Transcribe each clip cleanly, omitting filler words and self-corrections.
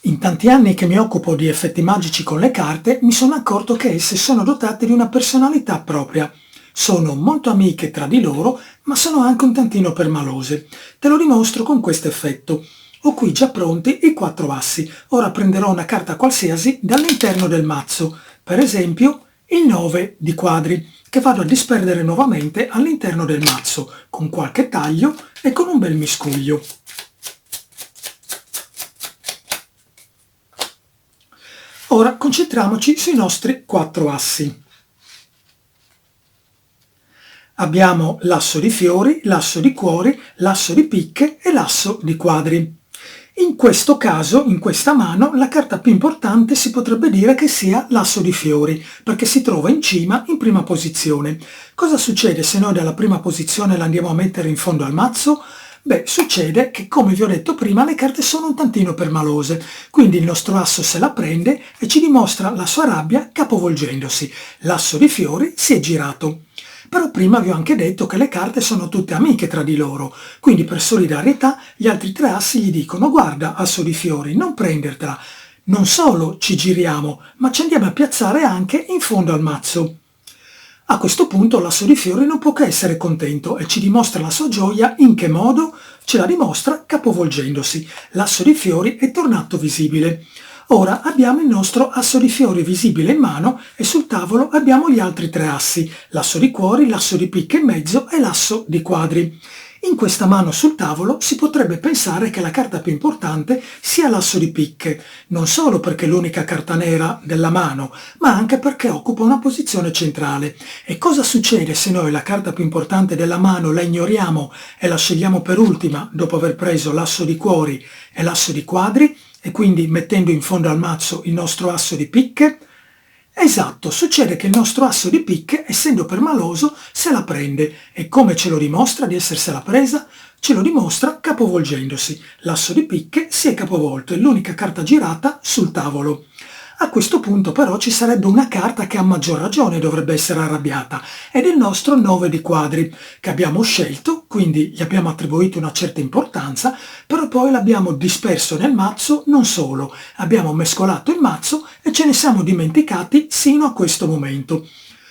In tanti anni che mi occupo di effetti magici con le carte, mi sono accorto che esse sono dotate di una personalità propria. Sono molto amiche tra di loro, ma sono anche un tantino permalose. Te lo dimostro con questo effetto. Ho qui già pronti i 4 assi. Ora prenderò una carta qualsiasi dall'interno del mazzo, per esempio il 9 di quadri, che vado a disperdere nuovamente all'interno del mazzo, con qualche taglio e con un bel miscuglio. Ora concentriamoci sui nostri 4 assi. Abbiamo l'asso di fiori, l'asso di cuori, l'asso di picche e l'asso di quadri. In questo caso, in questa mano, la carta più importante si potrebbe dire che sia l'asso di fiori, perché si trova in cima, in prima posizione. Cosa succede se noi dalla prima posizione la andiamo a mettere in fondo al mazzo? Beh, succede che, come vi ho detto prima, le carte sono un tantino permalose, quindi il nostro asso se la prende e ci dimostra la sua rabbia capovolgendosi. L'asso di fiori si è girato. Però prima vi ho anche detto che le carte sono tutte amiche tra di loro, quindi per solidarietà gli altri 3 assi gli dicono: guarda, asso di fiori, non prendertela. Non solo ci giriamo, ma ci andiamo a piazzare anche in fondo al mazzo. A questo punto l'asso di fiori non può che essere contento e ci dimostra la sua gioia. In che modo? Ce la dimostra capovolgendosi. L'asso di fiori è tornato visibile. Ora abbiamo il nostro asso di fiori visibile in mano e sul tavolo abbiamo gli altri 3 assi, l'asso di cuori, l'asso di picche in mezzo e l'asso di quadri. In questa mano sul tavolo si potrebbe pensare che la carta più importante sia l'asso di picche, non solo perché è l'unica carta nera della mano, ma anche perché occupa una posizione centrale. E cosa succede se noi la carta più importante della mano la ignoriamo e la scegliamo per ultima dopo aver preso l'asso di cuori e l'asso di quadri, e quindi mettendo in fondo al mazzo il nostro asso di picche? Esatto, succede che il nostro asso di picche, essendo permaloso, se la prende. E come ce lo dimostra di essersela presa? Ce lo dimostra capovolgendosi. L'asso di picche si è capovolto, è l'unica carta girata sul tavolo. A questo punto però ci sarebbe una carta che a maggior ragione dovrebbe essere arrabbiata, ed è il nostro 9 di quadri, che abbiamo scelto, quindi gli abbiamo attribuito una certa importanza, però poi l'abbiamo disperso nel mazzo. Non solo, abbiamo mescolato il mazzo e ce ne siamo dimenticati sino a questo momento.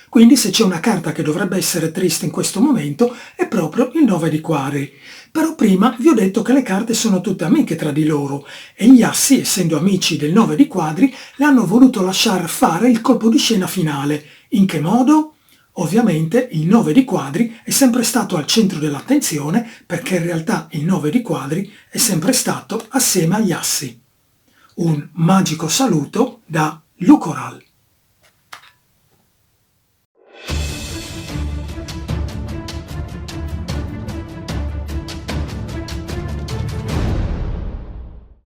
Quindi se c'è una carta che dovrebbe essere triste in questo momento è proprio il 9 di quadri. Però prima vi ho detto che le carte sono tutte amiche tra di loro e gli assi, essendo amici del 9 di quadri, le hanno voluto lasciare fare il colpo di scena finale. In che modo? Ovviamente il 9 di quadri è sempre stato al centro dell'attenzione, perché in realtà il 9 di quadri è sempre stato assieme agli assi. Un magico saluto da Lucoral.